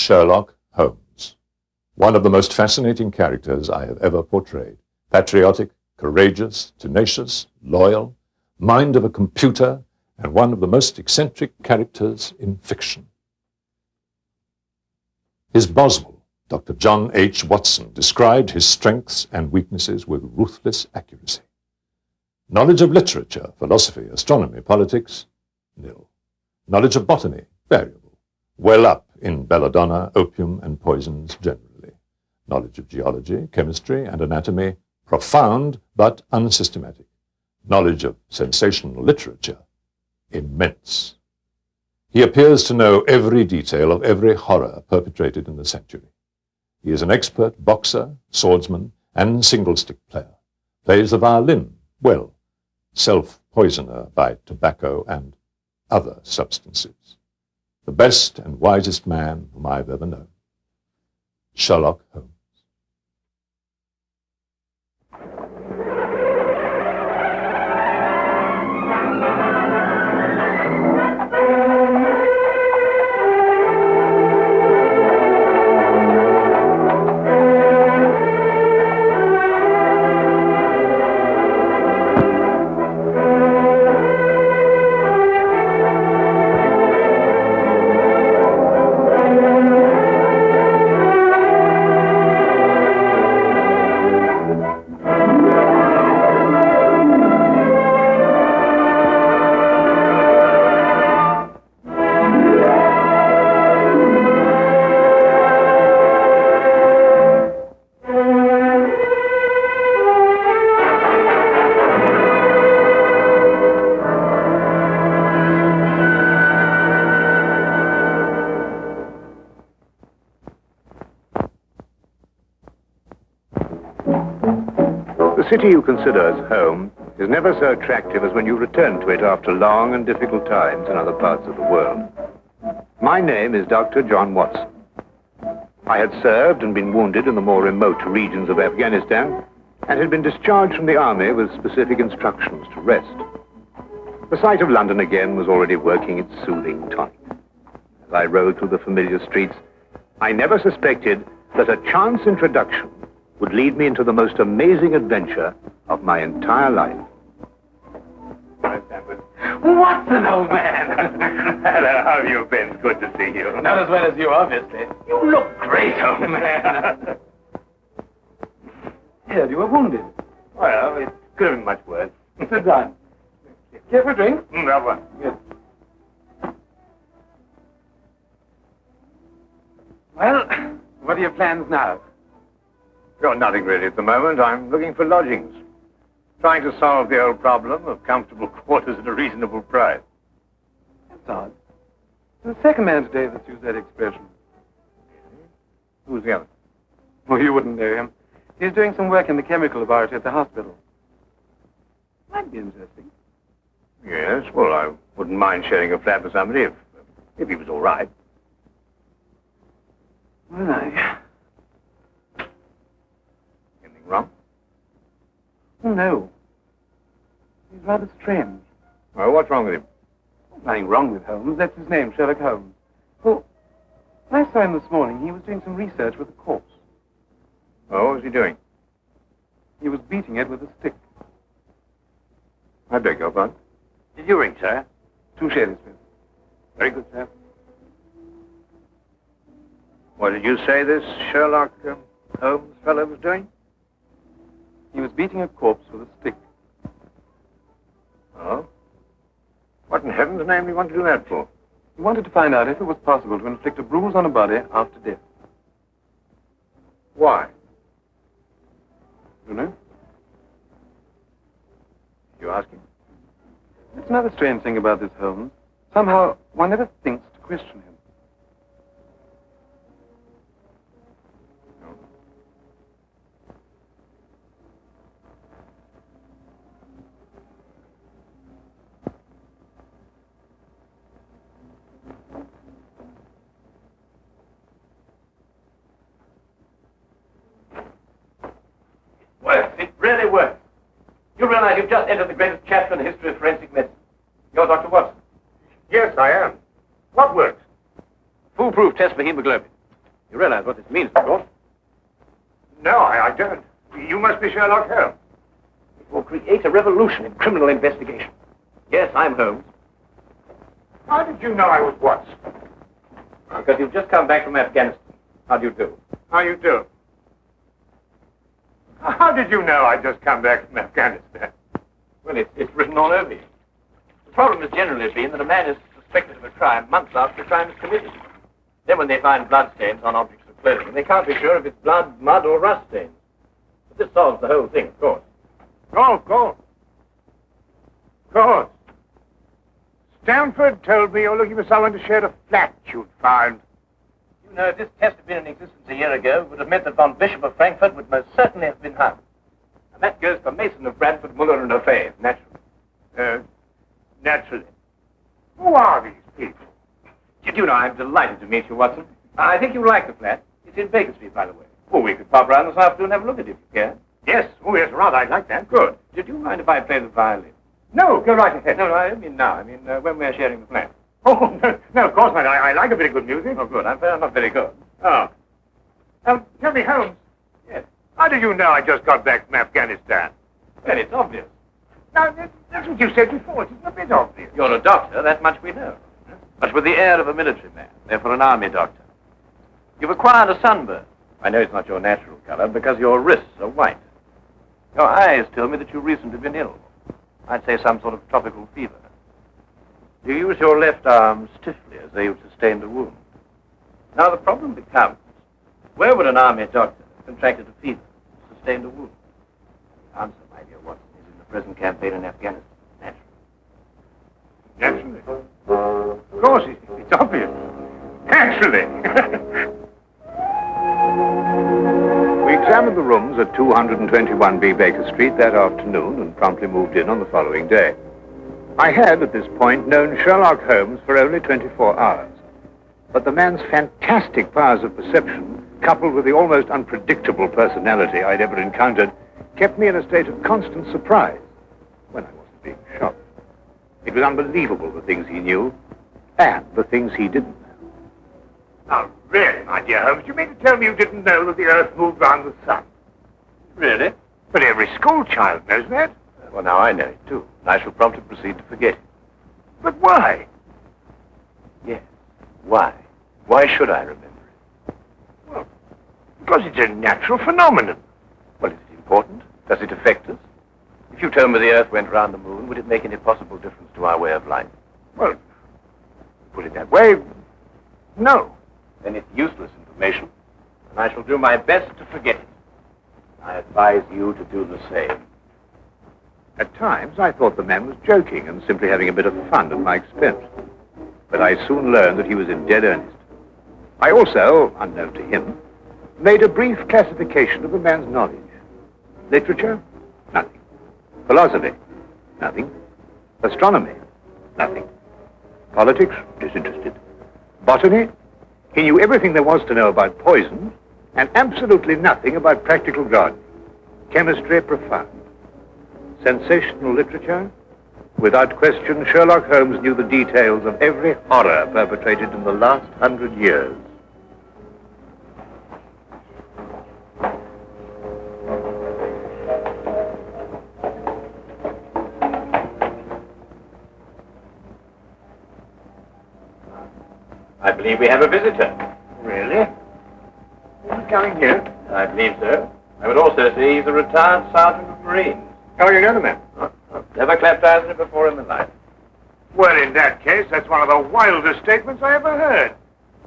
Sherlock Holmes, one of the most fascinating characters I have ever portrayed. Patriotic, courageous, tenacious, loyal, mind of a computer, and one of the most eccentric characters in fiction. His Boswell, Dr. John H. Watson, described his strengths and weaknesses with ruthless accuracy. Knowledge of literature, philosophy, astronomy, politics, nil. Knowledge of botany, variable. Well up in belladonna, opium, and poisons generally. Knowledge of geology, chemistry, and anatomy, profound but unsystematic. Knowledge of sensational literature, immense. He appears to know every detail of every horror perpetrated in the century. He is an expert boxer, swordsman, and single-stick player. Plays the violin well, self-poisoner by tobacco and other substances. The best and wisest man whom I've ever known. Sherlock Holmes. The city you consider as home is never so attractive as when you return to it after long and difficult times in other parts of the world. My name is Dr. John Watson. I had served and been wounded in the more remote regions of Afghanistan and had been discharged from the army with specific instructions to rest. The sight of London again was already working its soothing tonic. As I rode through the familiar streets, I never suspected that a chance introduction would lead me into the most amazing adventure of my entire life. Watson, old man! Hello, how have you been? It's good to see you. Not as well as you, obviously. You look great, old man. Heard you were wounded. Well, it could have been much worse. Sit down. Care for a drink? That one. Good. Well, what are your plans now? Got nothing really at the moment. I'm looking for lodgings. Trying to solve the old problem of comfortable quarters at a reasonable price. That's odd. There's a second man today that's used that expression. Who's the other? Well, you wouldn't know him. He's doing some work in the chemical laboratory at the hospital. Might be interesting. Yes, well, I wouldn't mind sharing a flat with somebody if he was all right. Well, Anything wrong? Oh, no. He's rather strange. Well, what's wrong with him? Nothing wrong with Holmes. That's his name, Sherlock Holmes. Well, when I saw him this morning, he was doing some research with a corpse. Oh, what was he doing? He was beating it with a stick. I beg your pardon. Did you ring, sir? 2 sherries, please. Very good, sir. What did you say this Sherlock Holmes fellow was doing? He was beating a corpse with a stick. Oh? What in heaven's name do you want to do that for? He wanted to find out if it was possible to inflict a bruise on a body after death. Why? You know? You ask him? It's another strange thing about this Holmes. Somehow, one never thinks to question him. Works. It really works. You realize you've just entered the greatest chapter in the history of forensic medicine. You're Dr. Watson. Yes, I am. What works? Foolproof test for hemoglobin. You realize what this means, of course? No, I don't. You must be Sherlock Holmes. It will create a revolution in criminal investigation. Yes, I'm Holmes. How did you know I was Watson? Because you've just come back from Afghanistan. How do you do? How you do? How did you know I'd just come back from Afghanistan? Well, it's written all over you. The problem has generally been that a man is suspected of a crime months after the crime is committed. Then when they find bloodstains on objects of clothing, they can't be sure if it's blood, mud, or rust stains. But this solves the whole thing, of course. Oh, of course. Of course. Stanford told me you're looking for someone to share a flat you'd found. You know, if this test had been in existence a year ago, it would have meant that von Bishop of Frankfurt would most certainly have been hung. And that goes for Mason of Bradford, Muller, and O'Fay, naturally. Naturally. Who are these people? Did you know, I'm delighted to meet you, Watson. I think you'll like the flat. It's in Baker Street, by the way. Oh, we could pop round this afternoon and have a look at it if you care. Yes. Oh, yes, rather. I'd like that. Good. Did you mind if I play the violin? No, go right ahead. No, I mean now. I mean when we're sharing the flat. Oh, no, of course not. I like a bit of good music. Oh, good. I'm not very good. Oh. Tell me, Holmes. Yes. How did you know I just got back from Afghanistan? Well, it's obvious. Now, that's what you said before. It's a bit obvious. You're a doctor, that much we know. But with the air of a military man, therefore an army doctor. You've acquired a sunburn. I know it's not your natural color because your wrists are white. Your eyes tell me that you've recently been ill. I'd say some sort of tropical fever. You use your left arm stiffly as though you'd sustained a wound. Now the problem becomes, where would an army doctor have contracted a fever, sustained a wound? The answer, my dear Watson, is in the present campaign in Afghanistan, naturally. Naturally. Of course, it's obvious. Naturally. We examined the rooms at 221B Baker Street that afternoon and promptly moved in on the following day. I had, at this point, known Sherlock Holmes for only 24 hours. But the man's fantastic powers of perception, coupled with the almost unpredictable personality I'd ever encountered, kept me in a state of constant surprise when I wasn't being shocked. It was unbelievable the things he knew and the things he didn't know. Now, really, my dear Holmes, you mean to tell me you didn't know that the Earth moved round the sun? Really? But every school child knows that. Well, now I know it, too. I shall promptly proceed to forget it. But why? Yes. Why? Why should I remember it? Well, because it's a natural phenomenon. Well, is it important? Does it affect us? If you told me the Earth went round the moon, would it make any possible difference to our way of life? Well, put it that way, no. Then it's useless information, and I shall do my best to forget it. I advise you to do the same. At times, I thought the man was joking and simply having a bit of fun at my expense. But I soon learned that he was in dead earnest. I also, unknown to him, made a brief classification of the man's knowledge. Literature? Nothing. Philosophy? Nothing. Astronomy? Nothing. Politics? Disinterested. Botany? He knew everything there was to know about poison, and absolutely nothing about practical gardening. Chemistry? Profound. Sensational literature? Without question, Sherlock Holmes knew the details of every horror perpetrated in the last 100 years. I believe we have a visitor. Really? Who's coming here? I believe so. I would also say he's a retired sergeant of Marines. Oh, you know the man? Never clapped eyes on him before in my life. Well, in that case, that's one of the wildest statements I ever heard.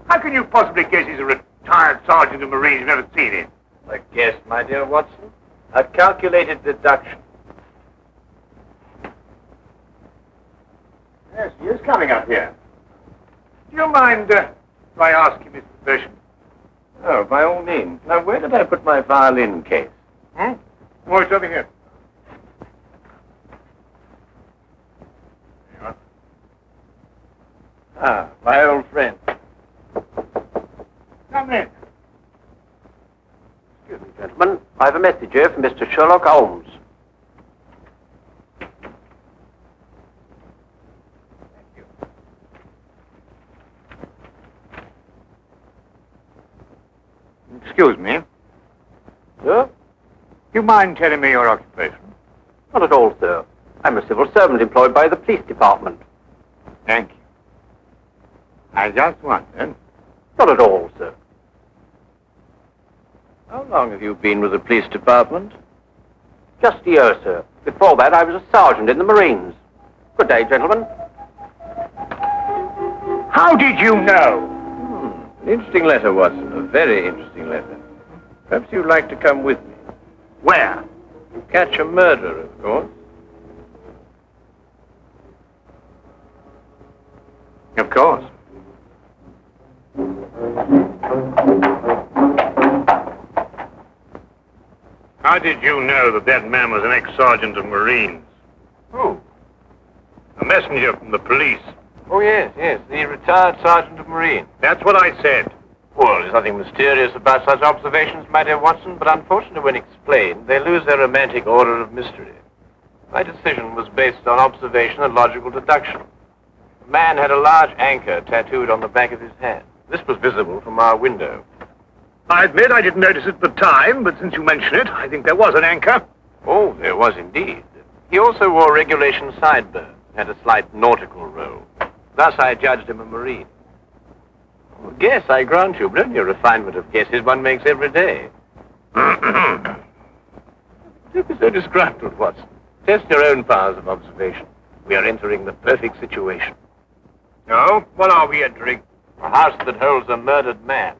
How can you possibly guess he's a retired sergeant of Marines? You've never seen him. A guess, my dear Watson. A calculated deduction. Yes, he is coming up here. Do you mind if I ask you his profession? Oh, by all means. Now, where did I put my violin case? Oh, it's over here. There you are. Ah, my old friend. Come in. Excuse me, gentlemen. I have a message here from Mr. Sherlock Holmes. Excuse me. Sir? You mind telling me your occupation? Not at all, sir. I'm a civil servant employed by the police department. Thank you. I just wondered. Not at all, sir. How long have you been with the police department? Just a year, sir. Before that, I was a sergeant in the Marines. Good day, gentlemen. How did you know? An interesting letter, Watson. A very interesting letter. Perhaps you'd like to come with me. Where? To catch a murderer, of course. Of course. How did you know that man was an ex-sergeant of Marines? Who? A messenger from the police. Oh, yes, the retired sergeant of Marine. That's what I said. Well, there's nothing mysterious about such observations, my dear Watson, but unfortunately, when explained, they lose their romantic order of mystery. My decision was based on observation and logical deduction. The man had a large anchor tattooed on the back of his hand. This was visible from our window. I admit I didn't notice it at the time, but since you mention it, I think there was an anchor. Oh, there was indeed. He also wore regulation sideburns, had a slight nautical robe. Thus, I judged him a Marine. Well, guess, I grant you, but only a refinement of guesses one makes every day. Don't be so disgruntled, Watson. Test your own powers of observation. We are entering the perfect situation. No? What are we entering? A house that holds a murdered man.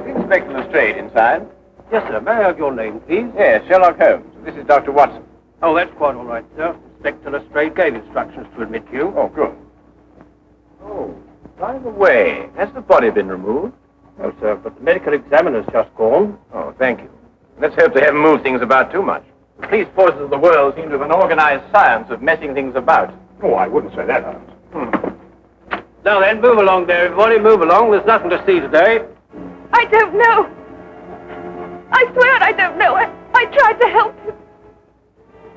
Inspector Lestrade inside. Yes, sir. May I have your name, please? Yes, Sherlock Holmes. This is Dr. Watson. Oh, that's quite all right, sir. Inspector Lestrade gave instructions to admit you. Oh, good. Oh, by the way, has the body been removed? No, sir, but the medical examiner's just gone. Oh, thank you. Let's hope they haven't moved things about too much. The police forces of the world seem to have an organized science of messing things about. Oh, I wouldn't say that, Holmes. Now then, move along there, everybody. Move along. There's nothing to see today. I don't know. I swear I don't know. I tried to help you.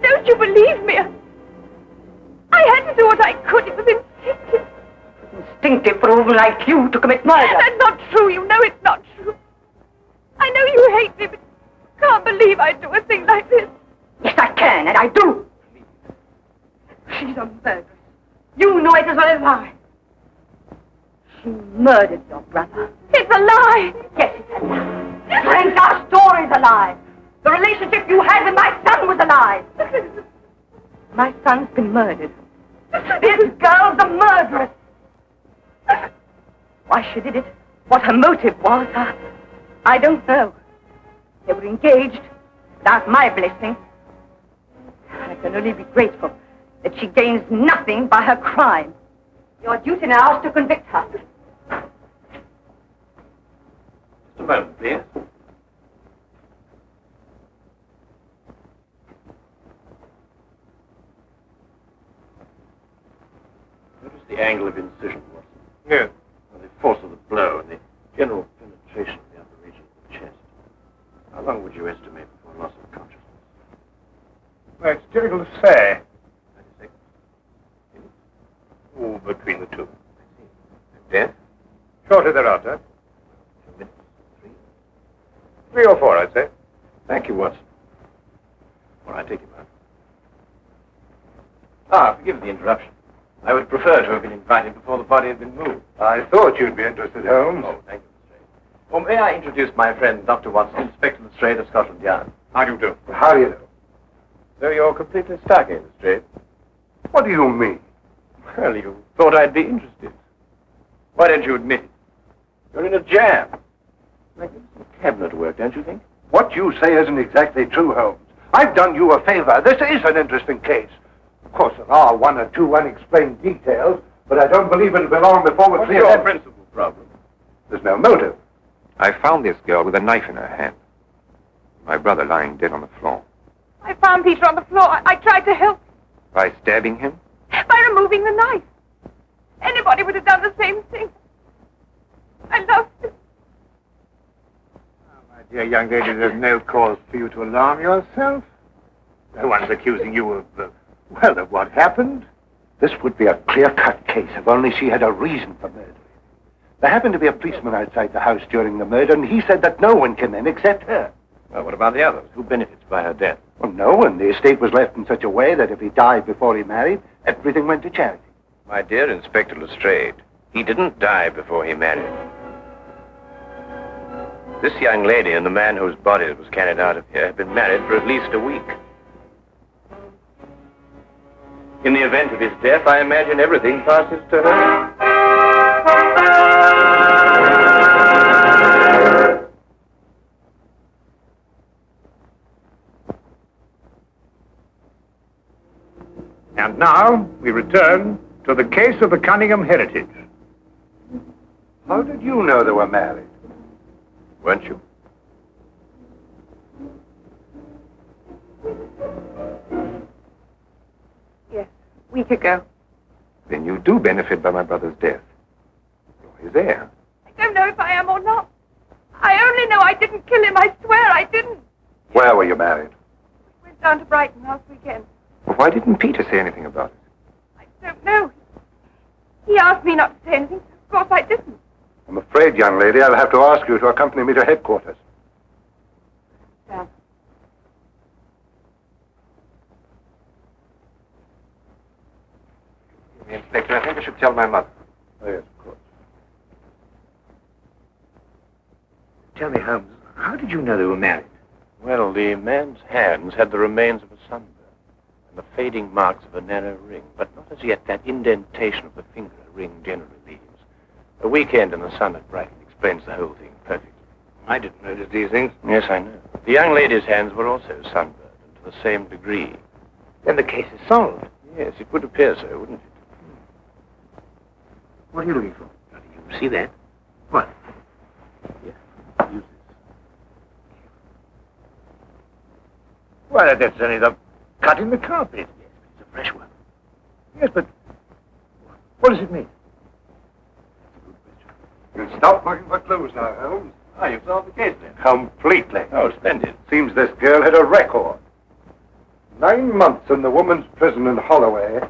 Don't you believe me? I had to do what I could. It was instinctive. Instinctive for a woman like you to commit murder. That's not true. You know it's not true. I know you hate me, but you can't believe I'd do a thing like this. Yes, I can, and I do. She's a murderess. You know it as well as I. She murdered your brother. It's a lie. Yes, it's a lie. The entire story's a lie. The relationship you had with my son was a lie. My son's been murdered. This girl's a murderess. Why she did it, what her motive was, I don't know. They were engaged without my blessing. I can only be grateful that she gains nothing by her crime. Your duty now is to convict her. Just a moment, please. Notice the angle of incision, Watson. Yes. And the force of the blow and the general penetration of the upper region of the chest. How long would you estimate before loss of consciousness? Well, it's difficult to say. 30 seconds. Oh, between the two. I see. And death? Shortly thereafter. 2 minutes? 3? 3 or 4, I'd say. Thank you, Watson. All right, take him out. Forgive the interruption. I would prefer to have been invited before the body had been moved. I thought you'd be interested, Holmes. Oh, thank you, Lestrade. Well, may I introduce my friend, Dr. Watson, Inspector Lestrade of Scotland Yard? How do you do? How do you know? So you're completely stuck, eh, Lestrade? What do you mean? Well, you thought I'd be interested. Why don't you admit it? You're in a jam. Magnificent cabinet work, don't you think? What you say isn't exactly true, Holmes. I've done you a favor. This is an interesting case. Of course, there are 1 or 2 unexplained details, but I don't believe it'll be long before we're What's clear. your principal problem? There's no motive. I found this girl with a knife in her hand. My brother lying dead on the floor. I found Peter on the floor. I tried to help By stabbing him? by removing the knife. Anybody would have done the same thing. I loved him. My Dear young lady, there's no cause for you to alarm yourself. No one's accusing you of, of what happened. This would be a clear-cut case if only she had a reason for murder. There happened to be a policeman outside the house during the murder, and he said that no one came in except her. Well, what about the others? Who benefits by her death? Well, no one. The estate was left in such a way that if he died before he married, everything went to charity. My dear Inspector Lestrade, he didn't die before he married. This young lady and the man whose body was carried out of here have been married for at least a week. In the event of his death, I imagine everything passes to her. And now we return to the case of the Cunningham heritage. How did you know they were married? Weren't you? Yes, a week ago. Then you do benefit by my brother's death. You're his heir. I don't know if I am or not. I only know I didn't kill him. I swear I didn't. Where were you married? We went down to Brighton last weekend. Well, why didn't Peter say anything about it? I don't know. He asked me not to say anything. Of course I didn't. I'm afraid, young lady, I'll have to ask you to accompany me to headquarters. Sam. Inspector, I think I should tell my mother. Oh, yes, of course. Tell me, Holmes, how did you know they were married? Well, the man's hands had the remains of a sunburn and the fading marks of a narrow ring, but not as yet that indentation of the finger a ring generally leaves. A weekend in the sun at Brighton explains the whole thing perfectly. I didn't notice these things. Yes, I know. The young lady's hands were also sunburned, and to the same degree. Then the case is solved. Yes, it would appear so, wouldn't it? What are you looking for? Do you see that? What? Here, use this. Why, that's only the cut in the carpet. Yes, but it's a fresh one. Yes, but what does it mean? You'll stop looking for clues now, Holmes. Ah, you've solved the case then. Completely. Oh, splendid. Seems this girl had a record. 9 months in the woman's prison in Holloway,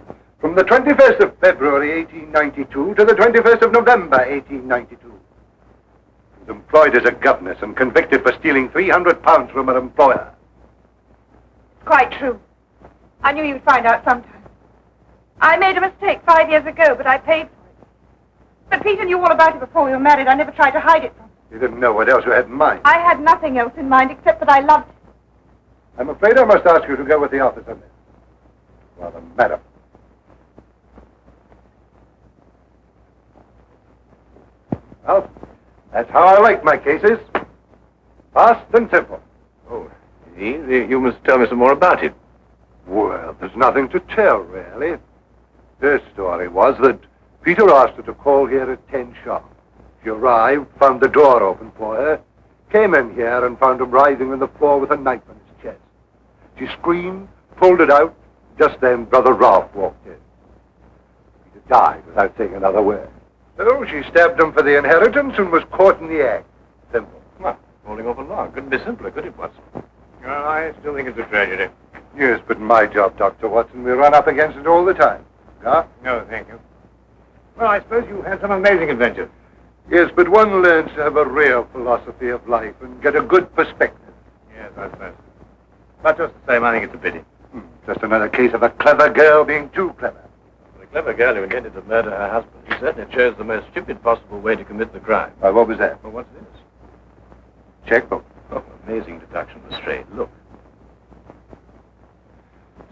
from the 21st of February, 1892, to the 21st of November, 1892. She was employed as a governess and convicted for stealing £300 from her employer. It's quite true. I knew you'd find out sometime. I made a mistake 5 years ago, but I paid for it. But Peter knew all about it before we were married. I never tried to hide it from him. You didn't know what else you had in mind. I had nothing else in mind except that I loved him. I'm afraid I must ask you to go with the officer on this. Rather, madam. Well, that's how I like my cases. Fast and simple. Oh, you must tell me some more about it. Well, there's nothing to tell, really. Her story was that Peter asked her to call here at 10 sharp. She arrived, found the door open for her, came in here and found him writhing on the floor with a knife on his chest. She screamed, pulled it out. Just then, Brother Ralph walked in. Peter died without saying another word. So she stabbed him for the inheritance and was caught in the act. Simple. Well, falling off a log. Couldn't be simpler, could it, Watson? Well, I still think it's a tragedy. Yes, but my job, Dr. Watson, we run up against it all the time. Huh? No, thank you. Well, I suppose you had some amazing adventures. Yes, but one learns to have a real philosophy of life and get a good perspective. Yes, I suppose. But just the same, I think it's a pity. Just another case of a clever girl being too clever. The clever girl who intended to murder her husband, he certainly chose the most stupid possible way to commit the crime. Why, what was that? Well, what's this? Checkbook. Oh, amazing deduction, Lestrade. Look.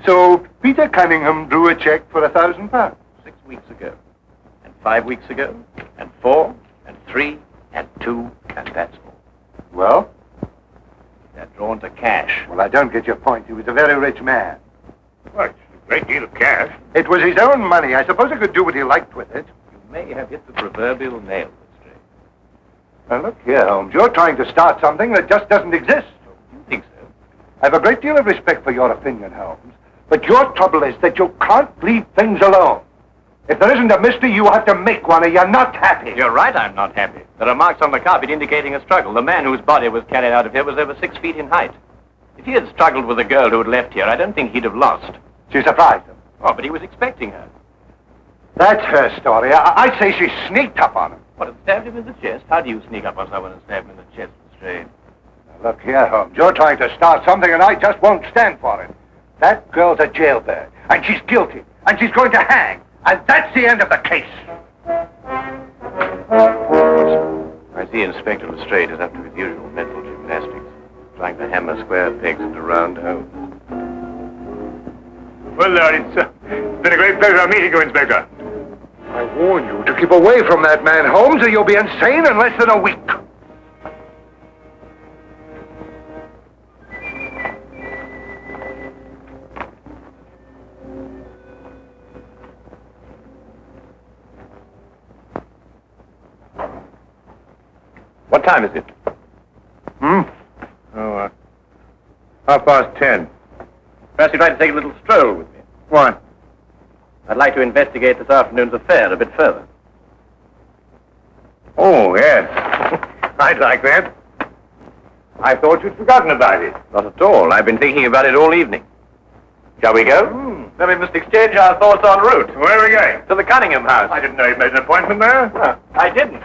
So Peter Cunningham drew a check for £1,000. 6 weeks ago, and 5 weeks ago, and 4, and 3, and 2, and that's all. Well? They're drawn to cash. Well, I don't get your point. He was a very rich man. Well, it's a great deal of cash. It was his own money. I suppose he could do what he liked with it. You may have hit the proverbial nail, Lestrade. Now, look here, Holmes. You're trying to start something that just doesn't exist. Do you think so? I have a great deal of respect for your opinion, Holmes. But your trouble is that you can't leave things alone. If there isn't a mystery, you have to make one, or you're not happy. You're right, I'm not happy. There are marks on the carpet indicating a struggle. The man whose body was carried out of here was over 6 feet in height. If he had struggled with the girl who had left here, I don't think he'd have lost. She surprised him. Oh, but he was expecting her. That's her story. I'd say she sneaked up on him. What, and stabbed him in the chest? How do you sneak up on someone and stab him in the chest, Lestrade? Now, look here, Holmes. You're trying to start something, and I just won't stand for it. That girl's a jailbird, and she's guilty, and she's going to hang. And that's the end of the case. I see Inspector Lestrade is up to his usual mental gymnastics, trying to hammer square pegs into round holes. Well, Lord, it's been a great pleasure meeting you, Inspector. I warn you to keep away from that man, Holmes, or you'll be insane in less than a week. What time is it? Oh, 10:30. Perhaps you'd like to take a little stroll with me. Why? I'd like to investigate this afternoon's affair a bit further. Oh, yes. I'd like that. I thought you'd forgotten about it. Not at all. I've been thinking about it all evening. Shall we go? Then we must exchange our thoughts en route. Where are we going? To the Cunningham house. I didn't know you'd made an appointment there. No, I didn't.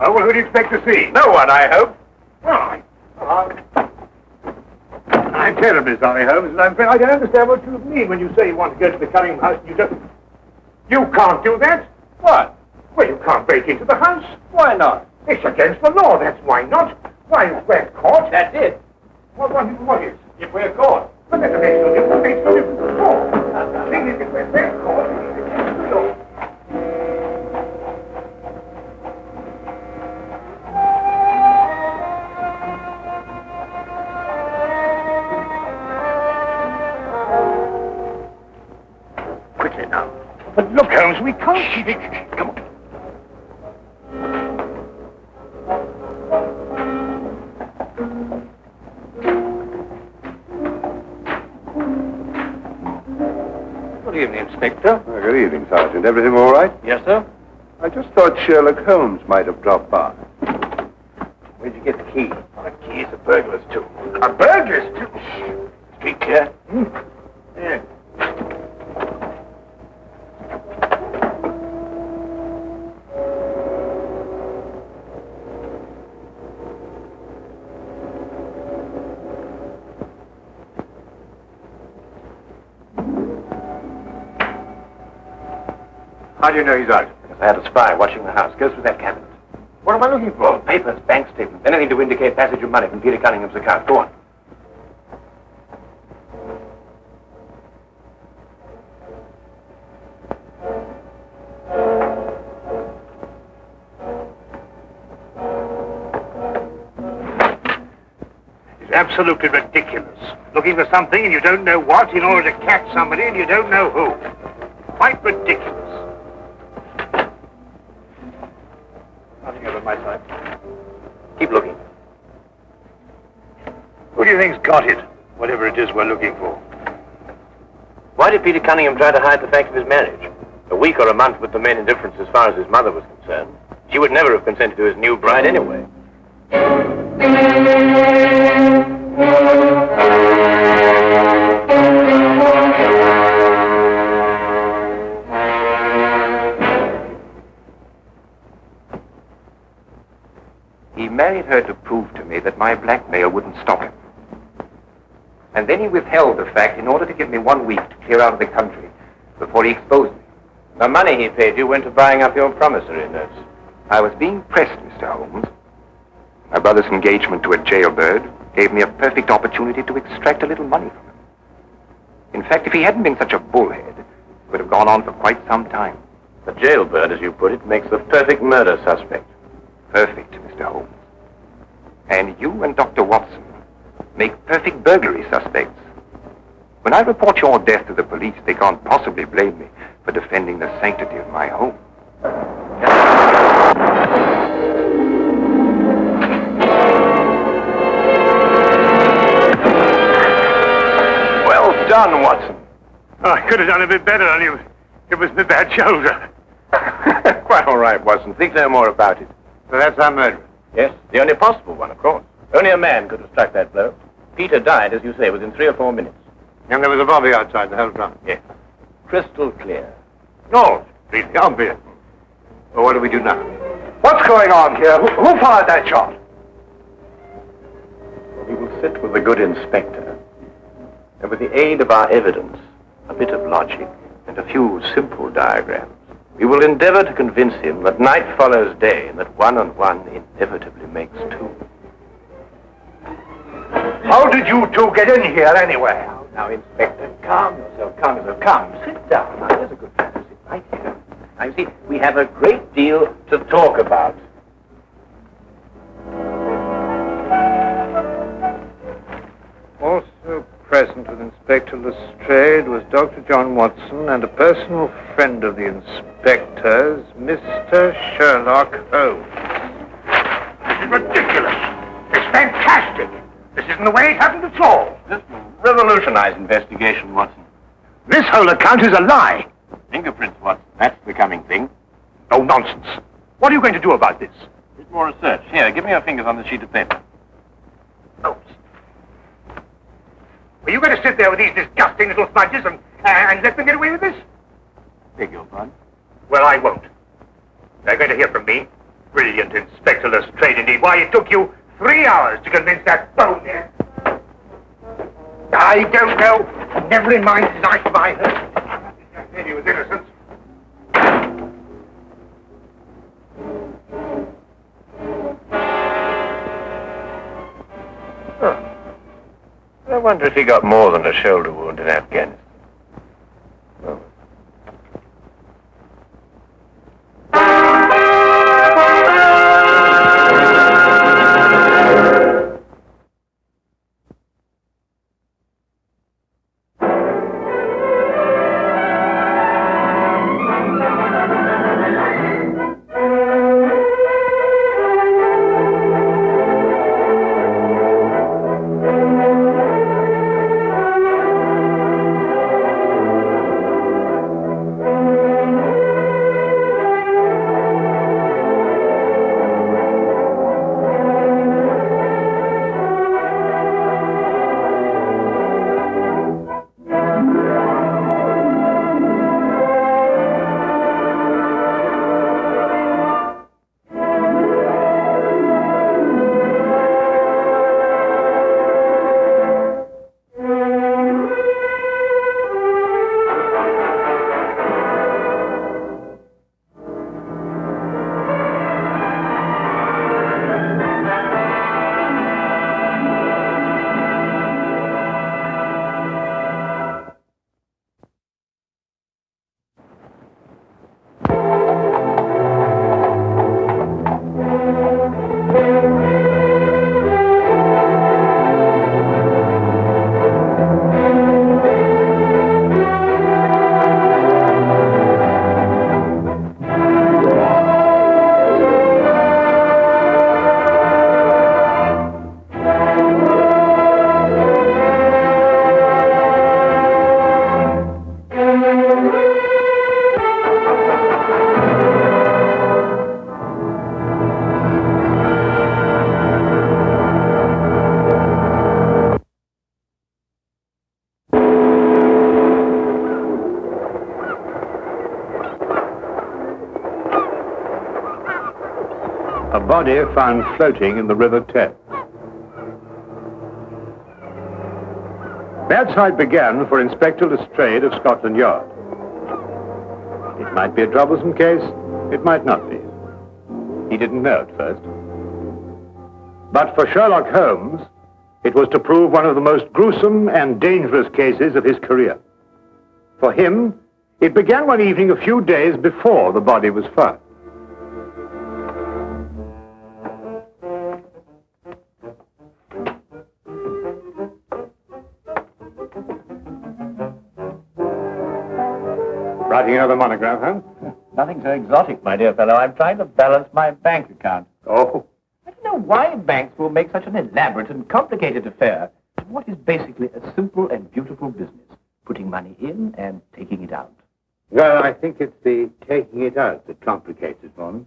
Oh, well, who do you expect to see? No one, I hope. Well, I'm terribly sorry, Holmes, and I'm afraid I don't understand what you mean when you say you want to go to the Cunningham house and you don't... You can't do that. What? Well, you can't break into the house. Why not? It's against the law, that's why not. Why, if we're caught... That's it. What is? If we're caught. But that makes no difference. It makes no difference at all. The thing is, if we're caught, it's against the law. Quickly now. But look, Holmes, we can't... Come on. Good evening, Inspector. Good evening, Sergeant. Everything all right? Yes, sir? I just thought Sherlock Holmes might have dropped by. Where'd you get the key? Oh, the key's a burglar's too. A burglar's too? Street clear? Yeah. How do you know he's out? Because I had a spy watching the house. Go through that cabinet. What am I looking for? Papers, bank statements, anything to indicate passage of money from Peter Cunningham's account. Go on. It's absolutely ridiculous. Looking for something and you don't know what in order to catch somebody and you don't know who. Quite ridiculous. Nothing over my side. Keep looking. Who do you think's got it? Whatever it is we're looking for. Why did Peter Cunningham try to hide the fact of his marriage? A week or a month put the main indifference as far as his mother was concerned. She would never have consented to his new bride anyway. He married her to prove to me that my blackmail wouldn't stop him. And then he withheld the fact in order to give me 1 week to clear out of the country before he exposed me. The money he paid you went to buying up your promissory notes. I was being pressed, Mr. Holmes. My brother's engagement to a jailbird gave me a perfect opportunity to extract a little money from him. In fact, if he hadn't been such a bullhead, it would have gone on for quite some time. The jailbird, as you put it, makes the perfect murder suspect. Perfect, Mr. Holmes. And you and Dr. Watson make perfect burglary suspects. When I report your death to the police, they can't possibly blame me for defending the sanctity of my home. Well done, Watson. Oh, I could have done a bit better on you. It was my bad shoulder. All right, Watson. Think no more about it. So that's our murderer. Yes, the only possible one, of course. Only a man could have struck that blow. Peter died, as you say, within 3 or 4 minutes. And there was a bobby outside the whole time. Yes. Crystal clear. No, it's obvious. Well, what do we do now? What's going on here? Who fired that shot? We will sit with the good inspector, and with the aid of our evidence, a bit of logic, and a few simple diagrams, we will endeavor to convince him that night follows day, and that 1 and 1 inevitably makes 2. How did you two get in here anyway? Now, Inspector, calm yourself, calm yourself. Come, sit down. Now, there's a good fellow. Sit right here. Now, you see, we have a great deal to talk about. Also present with Inspector Lestrade was Dr. John Watson and a personal friend of the inspector's, Mr. Sherlock Holmes. This is ridiculous. It's fantastic. This isn't the way it happened at all. This will revolutionize investigation, Watson. This whole account is a lie. Fingerprints, Watson. That's the coming thing. No nonsense. What are you going to do about this? A bit more research. Here, give me your fingers on the sheet of paper. Oh. Are you going to sit there with these disgusting little smudges and let them get away with this? Beg your pardon? Well, I won't. They're going to hear from me. Brilliant Inspector Lestrade, indeed. Why, it took you 3 hours to convince that bonehead. I don't know. Never in mind his life by her. He was innocent. I wonder if he got more than a shoulder wound in Afghanistan. Oh. A body found floating in the River Thames. Bad side began for Inspector Lestrade of Scotland Yard. It might be a troublesome case, it might not be. He didn't know at first. But for Sherlock Holmes, it was to prove one of the most gruesome and dangerous cases of his career. For him, it began one evening a few days before the body was found. Writing another monograph, huh? Nothing so exotic, my dear fellow. I'm trying to balance my bank account. Oh. I don't know why banks will make such an elaborate and complicated affair of what is basically a simple and beautiful business, putting money in and taking it out. Well, I think it's the taking it out that complicates it for me.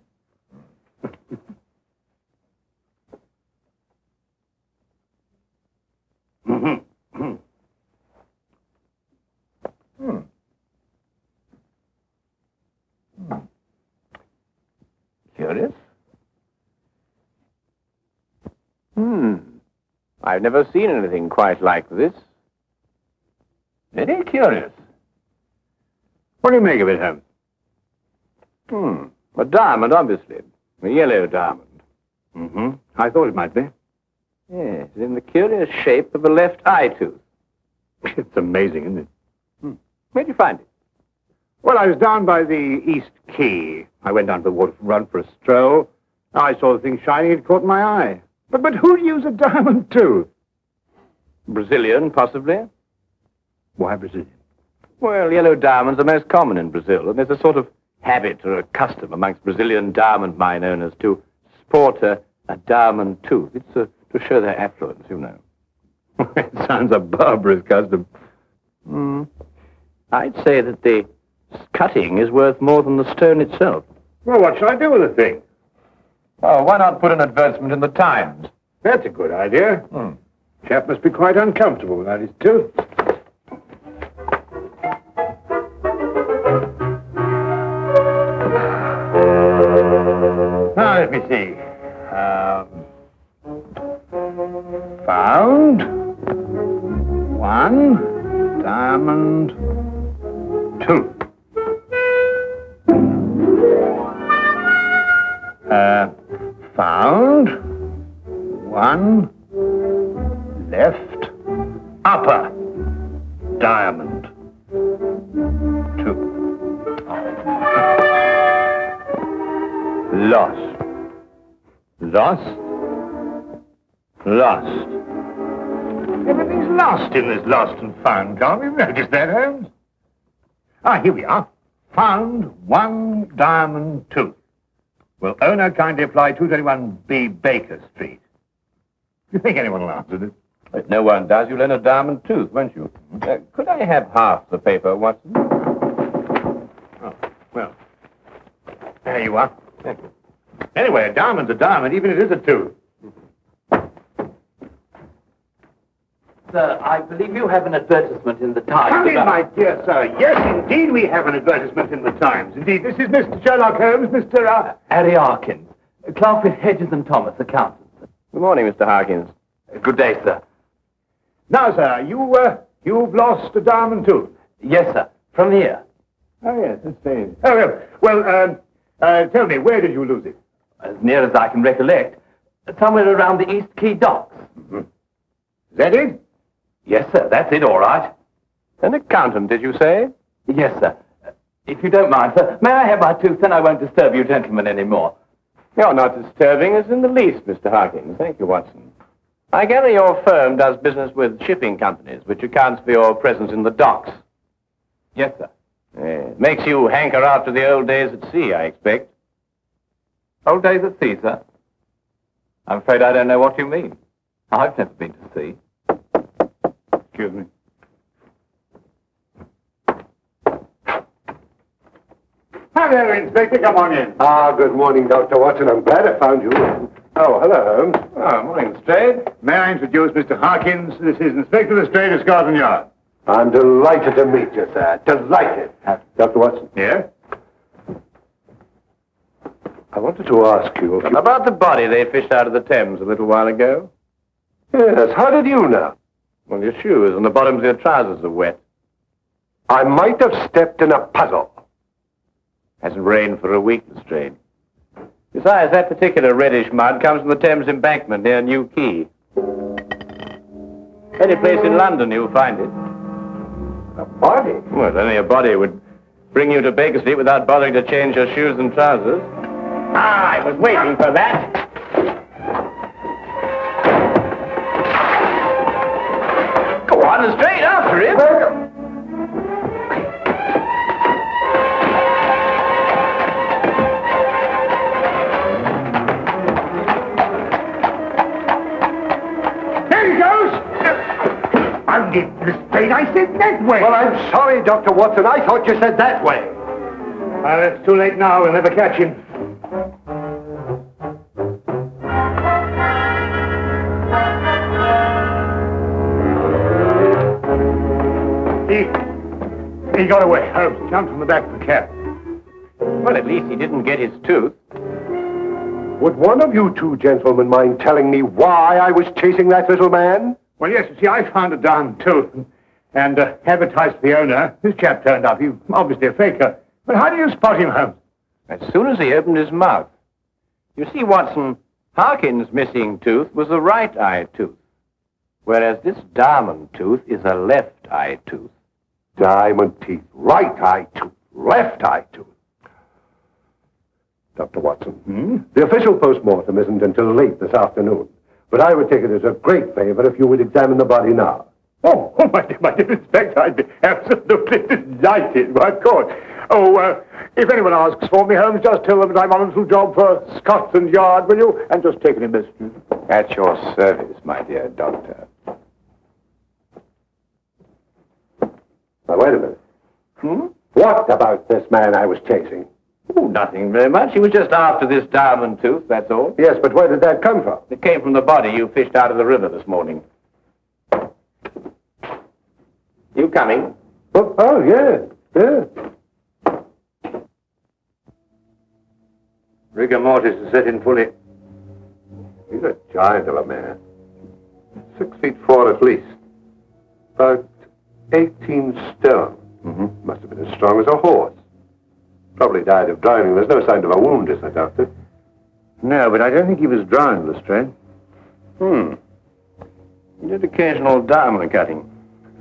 Curious. I've never seen anything quite like this. Very curious. What do you make of it, Holmes? A diamond, obviously. A yellow diamond. I thought it might be. Yes, in the curious shape of a left eye tooth. It's amazing, isn't it? Where'd you find it? Well, I was down by the East Quay. I went down to the waterfront for a stroll. I saw the thing shining. It caught my eye. But who'd use a diamond tooth? Brazilian, possibly. Why Brazilian? Well, yellow diamonds are most common in Brazil, and there's a sort of habit or a custom amongst Brazilian diamond mine owners to sport a diamond tooth. It's to show their affluence, you know. It sounds a barbarous custom. I'd say that the cutting is worth more than the stone itself. Well, what shall I do with the thing? Oh, why not put an advertisement in the Times? That's a good idea. Chap must be quite uncomfortable without his tooth. Now, let me see. Found one diamond tooth. Found one left upper diamond tooth. Lost. Lost. Lost. Everything's lost in this lost and found job. You've noticed that, Holmes? Here we are. Found one diamond tooth. Will owner kindly apply 221B Baker Street? Do you think anyone will answer this? If no one does, you'll earn a diamond tooth, won't you? Could I have half the paper, Watson? Oh, well, there you are. Thank you. Anyway, a diamond's a diamond, even if it is a tooth. Sir, I believe you have an advertisement in the Times. Come in, my dear sir. Yes, indeed, we have an advertisement in the Times. Indeed, this is Mr. Sherlock Holmes, Mr. Harry Harkins, Crawford, Hedges and Thomas, accountants. Good morning, Mr. Harkins. Good day, sir. Now, sir, you've lost a diamond tooth. Yes, sir. From here. Oh, yes, that's strange. Oh, well, tell me, where did you lose it? As near as I can recollect, somewhere around the East Quay docks. Is that it? Yes, sir, that's it, all right. An accountant, did you say? Yes, sir. If you don't mind, sir, may I have my tooth, then I won't disturb you gentlemen any more. You're not disturbing us in the least, Mr. Harkins. Thank you, Watson. I gather your firm does business with shipping companies, which accounts for your presence in the docks. Yes, sir. Makes you hanker after the old days at sea, I expect. Old days at sea, sir? I'm afraid I don't know what you mean. I've never been to sea. Excuse me. Hi there, Inspector. Come on in. Good morning, Dr. Watson. I'm glad I found you. Oh, hello, Holmes. Morning, Lestrade. May I introduce Mr. Harkins? This is Inspector Lestrade of Scotland Yard. I'm delighted to meet you, sir. Delighted. Dr. Watson? Yeah? I wanted to ask you if you... About the body they fished out of the Thames a little while ago. Yes, how did you know? Well, your shoes and the bottoms of your trousers are wet. I might have stepped in a puddle. Hasn't rained for a week, Lestrade. Besides, that particular reddish mud comes from the Thames embankment near New Quay. Any place in London you'll find it. A body? Well, only a body would bring you to Baker Street without bothering to change your shoes and trousers. I was waiting for that. Go on, Lestrade, after him. I said that way. Well, I'm sorry, Dr. Watson. I thought you said that way. Well, it's too late now. We'll never catch him. He got away. Holmes jumped from the back of the cab. Well, at least he didn't get his tooth. Would one of you two gentlemen mind telling me why I was chasing that little man? Well, yes, you see, I found a diamond tooth and advertised to the owner. This chap turned up. He's obviously a faker. But how do you spot him, Holmes? As soon as he opened his mouth. You see, Watson, Harkin's missing tooth was a right eye tooth, whereas this diamond tooth is a left eye tooth. Diamond teeth, right eye tooth, left eye tooth. Dr. Watson, the official postmortem isn't until late this afternoon, but I would take it as a great favor if you would examine the body now. Oh, my dear Inspector, I'd be absolutely delighted. Why, of course. Oh, if anyone asks for me, Holmes, just tell them that I'm on a little job for Scotland Yard, will you? And just take any messages. At your service, my dear doctor. Now, wait a minute. What about this man I was chasing? Oh, nothing very much. He was just after this diamond tooth, that's all. Yes, but where did that come from? It came from the body you fished out of the river this morning. You coming? Oh, yeah. Rigor mortis is set in fully. He's a giant of a man. 6'4" at least. About 18 stone. Must have been as strong as a horse. Probably died of drowning. There's no sign of a wound, is there, Doctor? No, but I don't think he was drowned, Lestrade. He did occasional diamond cutting.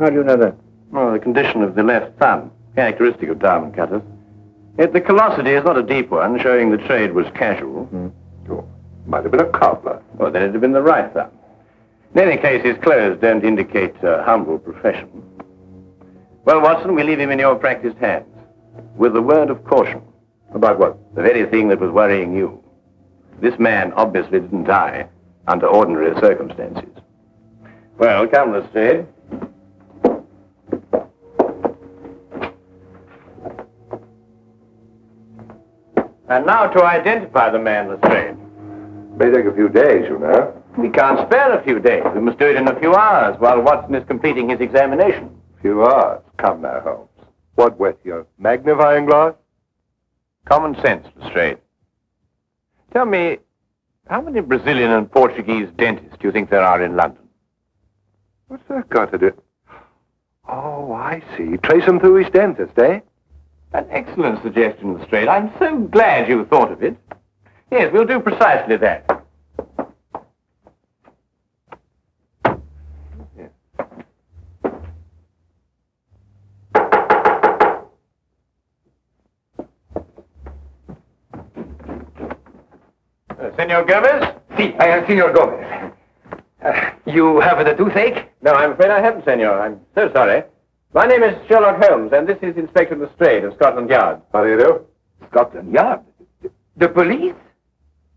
How do you know that? Oh, the condition of the left thumb, characteristic of diamond cutters. Yet the callosity is not a deep one, showing the trade was casual. Oh, might have been a cobbler. Well, then it'd have been the right thumb. In any case, his clothes don't indicate humble profession. Well, Watson, we leave him in your practiced hands, with a word of caution. About what? The very thing that was worrying you. This man obviously didn't die under ordinary circumstances. Well, come, Lestrade. And now to identify the man, Lestrade. May take a few days, you know. We can't spare a few days. We must do it in a few hours while Watson is completing his examination. Few hours. Come now, Holmes. What with your magnifying glass? Common sense, Lestrade. Tell me, how many Brazilian and Portuguese dentists do you think there are in London? What's that got to do? Oh, I see. Trace him through his dentist, eh? An excellent suggestion, Lestrade. I'm so glad you thought of it. Yes, we'll do precisely that. Senor Gomez? Si, I am Senor Gomez. You have the toothache? No, I'm afraid I haven't, senor. I'm so sorry. My name is Sherlock Holmes, and this is Inspector Lestrade of Scotland Yard. How do you do? Scotland Yard? The police?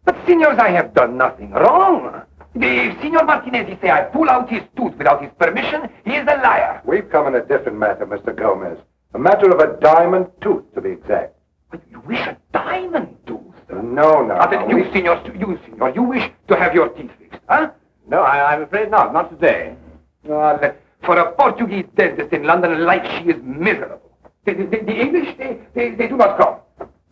But, senors, I have done nothing wrong. If Signor Martinez say I pull out his tooth without his permission, he is a liar. We've come in a different matter, Mr. Gomez. A matter of a diamond tooth, to be exact. But you wish a diamond tooth? No. You, senor, you wish to have your teeth fixed, huh? No, I'm afraid not. Not today. For a Portuguese dentist in London, life she is miserable. The English, they do not come.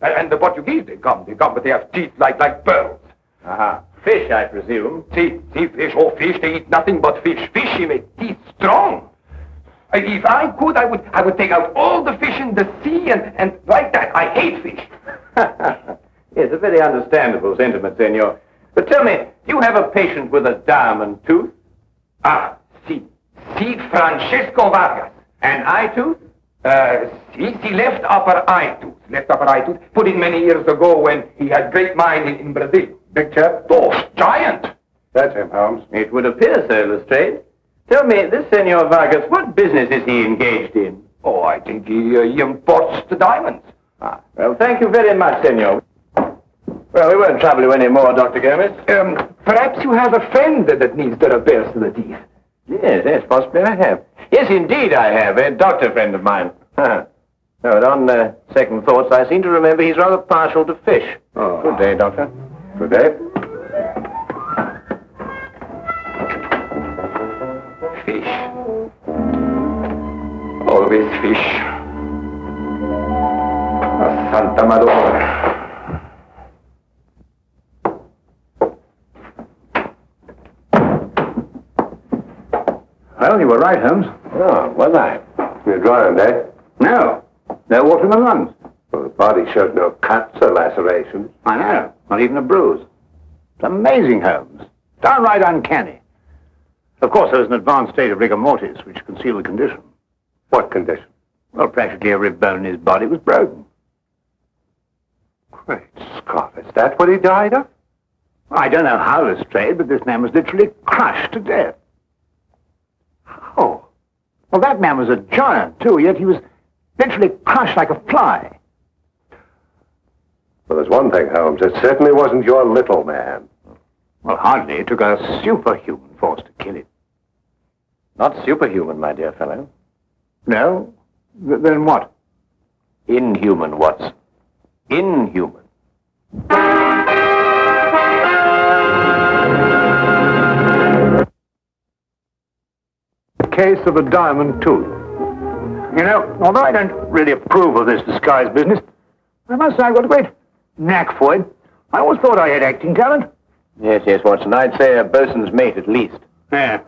And the Portuguese, they come, but they have teeth like pearls. Aha. Fish, I presume. See, fish. Oh, fish, they eat nothing but fish. Fish, they make teeth strong. If I could, I would take out all the fish in the sea and like that. I hate fish. It's a very understandable sentiment, senor. But tell me, you have a patient with a diamond tooth? Si, Francesco Vargas. An eye tooth? Si, left upper eye tooth. Put in many years ago when he had great mine in Brazil. Big chap? Oh, giant. That's him, Holmes. It would appear so, Lestrade. Tell me, this Senor Vargas, what business is he engaged in? Oh, I think he imports the diamonds. Well, thank you very much, senor. Well, we won't trouble you any more, Dr. Gomez. Perhaps you have a friend that needs the repairs to the teeth. Yes, possibly I have. Yes, indeed I have. A doctor friend of mine. No, but on second thoughts, I seem to remember he's rather partial to fish. Oh. Good day, Doctor. Good day. Fish. Always fish. Ah, Santa Madonna. Well, you were right, Holmes. Oh, was I? You're drowned, eh? No. No water in the lungs. Well, the body showed no cuts or lacerations. I know. Not even a bruise. It's amazing, Holmes. Downright uncanny. Of course, there was an advanced state of rigor mortis which concealed the condition. What condition? Well, practically every bone in his body was broken. Great Scott, is that what he died of? I don't know how this strayed, but this man was literally crushed to death. Oh. Well, that man was a giant, too, yet he was literally crushed like a fly. Well, there's one thing, Holmes. It certainly wasn't your little man. Well, hardly. It took a superhuman force to kill him. Not superhuman, my dear fellow. No? Then what? Inhuman, Watson. Inhuman. Case of a diamond tooth. You know, although I don't really approve of this disguise business, I must say I've got a great knack for it. I always thought I had acting talent. Yes, Watson. I'd say a bosun's mate at least. Yeah.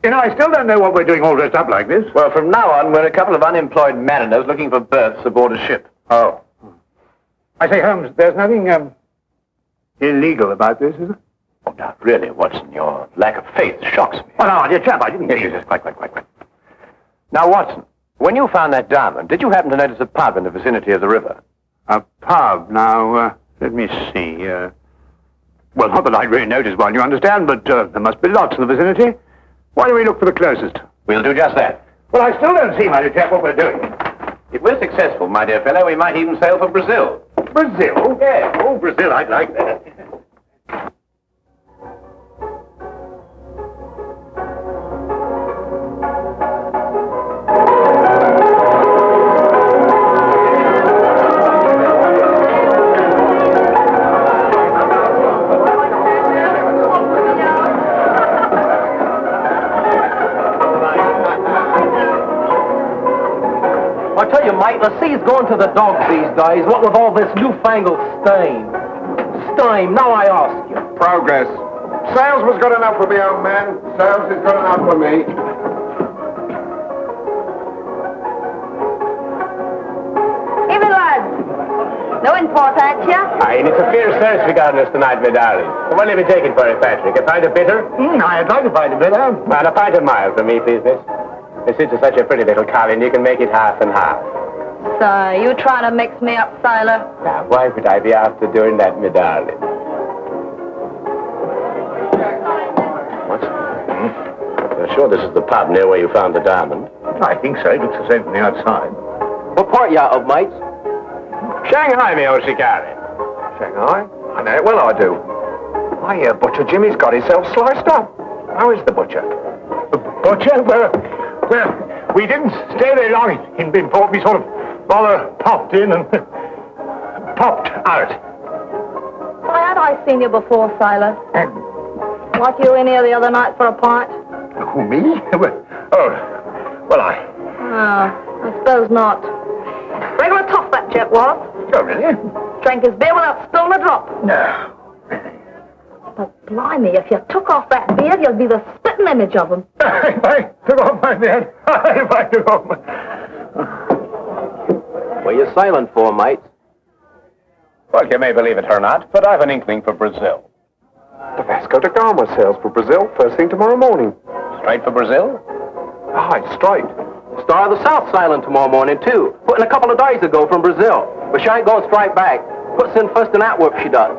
You know, I still don't know what we're doing all dressed up like this. Well, from now on, we're a couple of unemployed mariners looking for berths aboard a ship. Oh. I say, Holmes, there's nothing illegal about this, is there? Oh, now, really, Watson, your lack of faith shocks me. Oh, no, dear chap, I didn't mean Yes, quite. Now, Watson, when you found that diamond, did you happen to notice a pub in the vicinity of the river? A pub. Now, let me see. Well, not that I'd really noticed one, you understand, but there must be lots in the vicinity. Why don't we look for the closest? We'll do just that. Well, I still don't see, my dear chap, what we're doing. If we're successful, my dear fellow, we might even sail for Brazil. Brazil? Yes. Oh, Brazil, I'd like that. I tell you, mate, the sea's going to the dogs these days, what with all this newfangled steam. Steam, now I ask you. Progress. Sales was good enough for me, old man. Sales is good enough for me. Evening, lads. No import, ain't you? Aye, and it's a fierce search we got on us tonight, my darling. What'll you be taking for it, Patrick? A pint of bitter? I'd like to find a bit, And a pint of mild for me, please, miss. This is such a pretty little collie, you can make it half and half. So, you trying to mix me up, sailor? Now, why would I be after doing that, my darling? What? You're sure this is the pub near where you found the diamond? I think so. It looks the same from the outside. What part you of, mates? Shanghai, me old shikari. Shanghai? I know it well, I do. I hear Butcher Jimmy's got himself sliced up. How is the butcher? The butcher? Well, we didn't stay very long in port. We sort of rather popped in and popped out. Why had I seen you before, sailor? Like you in here the other night for a pint? Who, me? Well, I... Oh, I suppose not. Regular tough that chap was. Oh, really? Drank his beer without spilling a drop. No. But blimey, if you took off that beard, you'd be the spitting image of him. If I took off my beard. If I took off my... Where you sailing for, mates? Well, you may believe it or not, but I've an inkling for Brazil. The Vasco da Gama sails for Brazil first thing tomorrow morning. Straight for Brazil? Aye, straight. Star of the South sailing tomorrow morning, too. Put in a couple of days ago from Brazil. But she ain't going straight back. Puts in first in Antwerp, she does.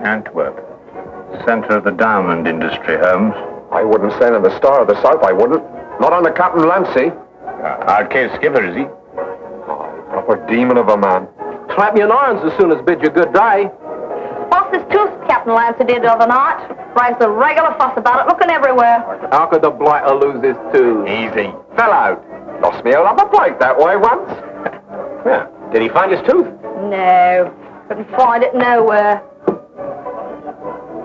Antwerp. Center of the diamond industry, Holmes. I wouldn't sail in the Star of the South, I wouldn't. Not on the Captain Lancy. Hard-case skipper, is he? Proper demon of a man. Slap you in irons as soon as bid you good day. What's this tooth Captain Lancer did the other night? Raised a regular fuss about it, looking everywhere. How could the blighter lose his tooth? Easy. Fell out. Lost me all up a plate that way once. Yeah. Did he find his tooth? No, couldn't find it nowhere.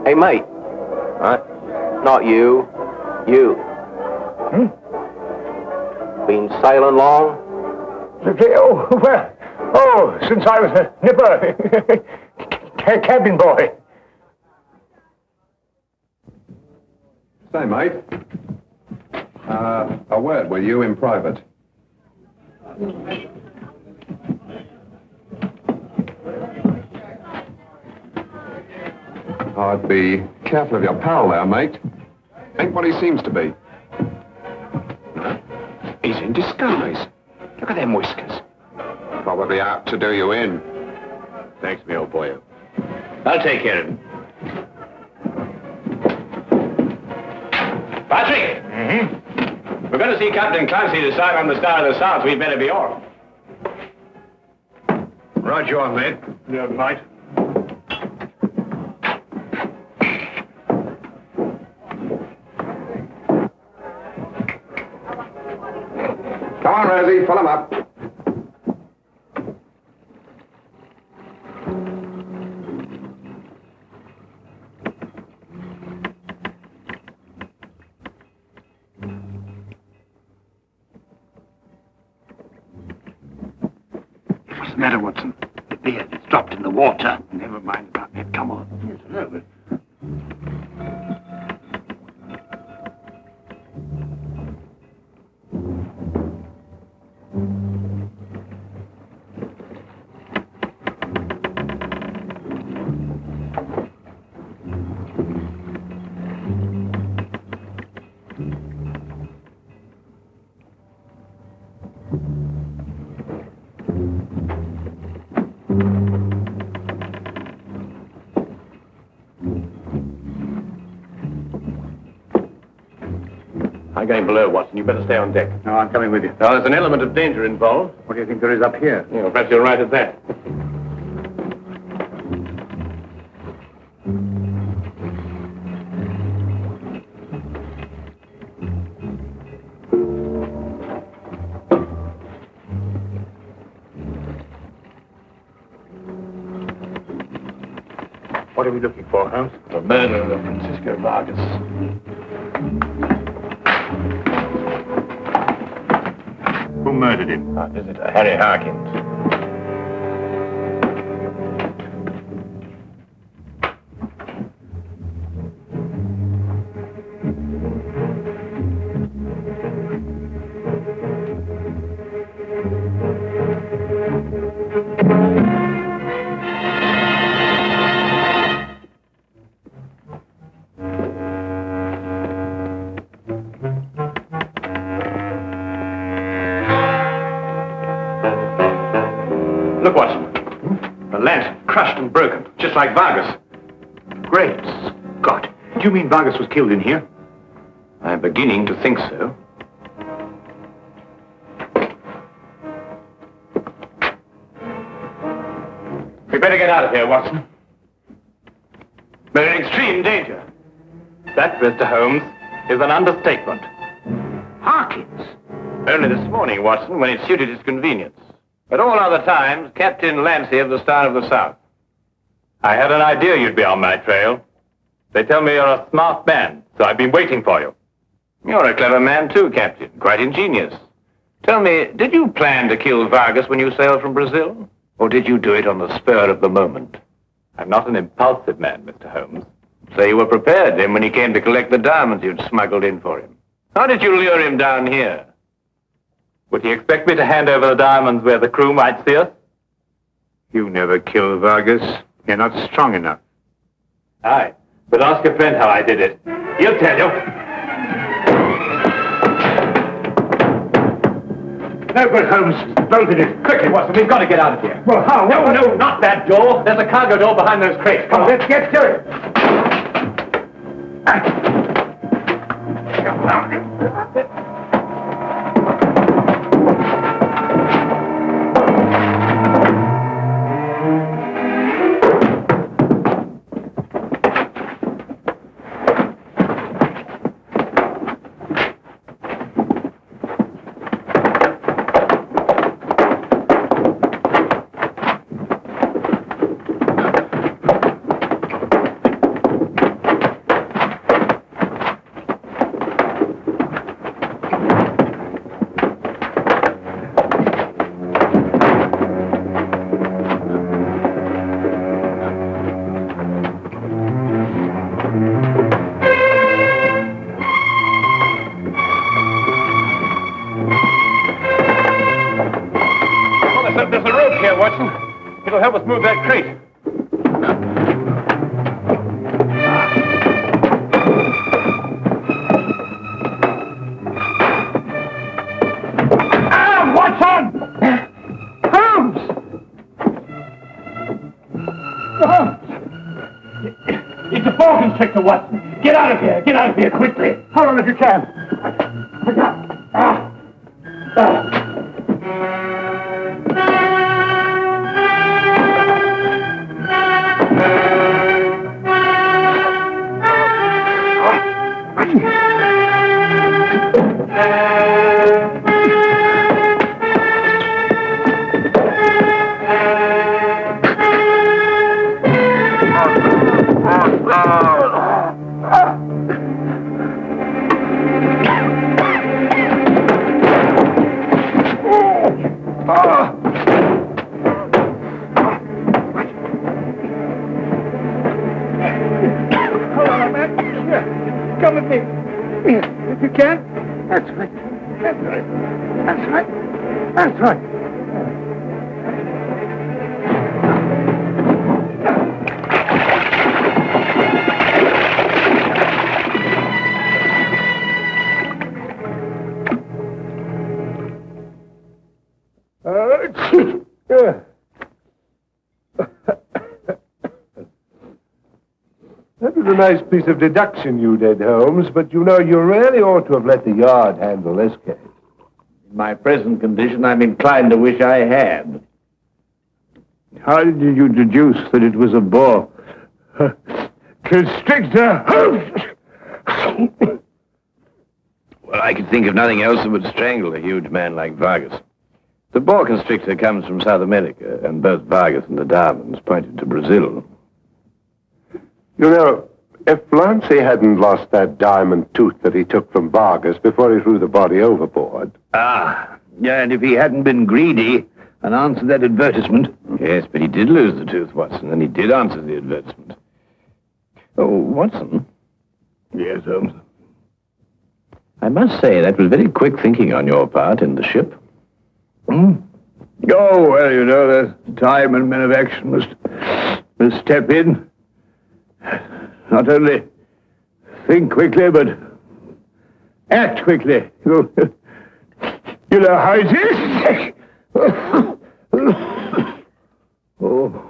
Hey, mate. What? Not you. You. Been sailing long? Since I was a nipper, cabin boy. Say, mate. A word with you in private. I'd be careful of your pal there, mate. Ain't what he seems to be. No? He's in disguise. Look at them whiskers. Probably out to do you in. Thanks, me old boy. I'll take care of him. Patrick! Mm-hmm. We're going to see Captain Clancy decide on the Star of the South. We'd better be off. Right you are, mate. Yeah, mate. Come on, Rosie, pull him up. What's the matter, Watson? The beard, it's dropped in the water. Never mind about it. Come on. Yes, I know, but... I'm going below, Watson. You better stay on deck. No, I'm coming with you. Now, there's an element of danger involved. What do you think there is up here? Yeah, perhaps you're right at that. What are we looking for, Holmes? The murder of Francisco Vargas. Who murdered him? Our visitor, Harry Harkins. Look, Watson. The lantern crushed and broken, just like Vargas. Great Scott. Do you mean Vargas was killed in here? I'm beginning to think so. We better get out of here, Watson. We're in extreme danger. That, Mr. Holmes, is an understatement. Harkins? Only this morning, Watson, when it suited his convenience. At all other times, Captain Lancy of the Star of the South. I had an idea you'd be on my trail. They tell me you're a smart man, so I've been waiting for you. You're a clever man too, Captain. Quite ingenious. Tell me, did you plan to kill Vargas when you sailed from Brazil? Or did you do it on the spur of the moment? I'm not an impulsive man, Mr. Holmes. So you were prepared then when he came to collect the diamonds you'd smuggled in for him. How did you lure him down here? Would he expect me to hand over the diamonds where the crew might see us? You never killed Vargas. You're not strong enough. Aye, but ask a friend how I did it. He'll tell you. No good, Holmes. Bolted it. Quickly, Watson, we've got to get out of here. Well, how? No, not that door. There's a cargo door behind those crates. Come on. Let's get to it. It's a ball constrictor, Watson. Get out of here. Get out of here quickly. Hold on if you can. Come with me. If you can. That's right. That's right. That's right. That's right. That was a nice piece of deduction you did, Holmes, but you know, you really ought to have let the Yard handle this case. In my present condition, I'm inclined to wish I had. How did you deduce that it was a boa constrictor? Well, I could think of nothing else that would strangle a huge man like Vargas. The boa constrictor comes from South America, and both Vargas and the Darwins pointed to Brazil. You know, if Lancy hadn't lost that diamond tooth that he took from Vargas before he threw the body overboard... Ah, yeah, and if he hadn't been greedy and answered that advertisement... Yes, but he did lose the tooth, Watson, and he did answer the advertisement. Oh, Watson? Yes, Holmes? I must say, that was very quick thinking on your part in the ship. Oh, well, you know, there's time and men of action must step in. Not only think quickly, but act quickly. You know how it is? Oh.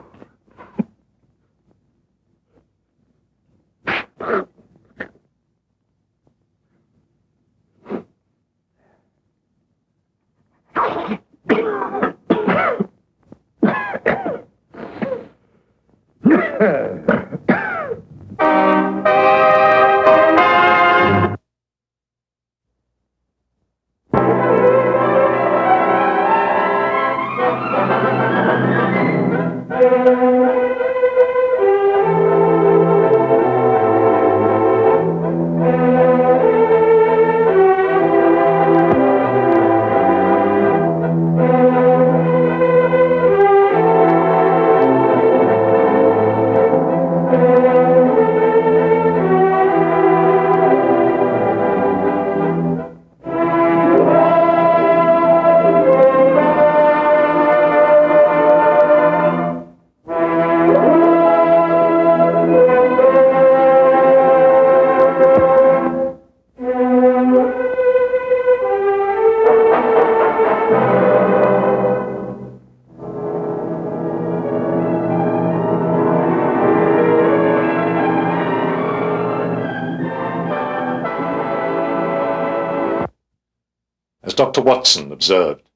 Dr. Watson observed,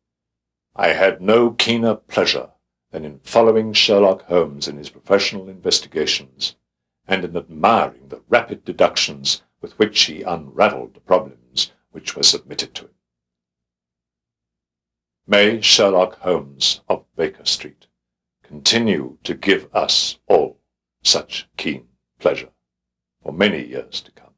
I had no keener pleasure than in following Sherlock Holmes in his professional investigations and in admiring the rapid deductions with which he unravelled the problems which were submitted to him. May Sherlock Holmes of Baker Street continue to give us all such keen pleasure for many years to come.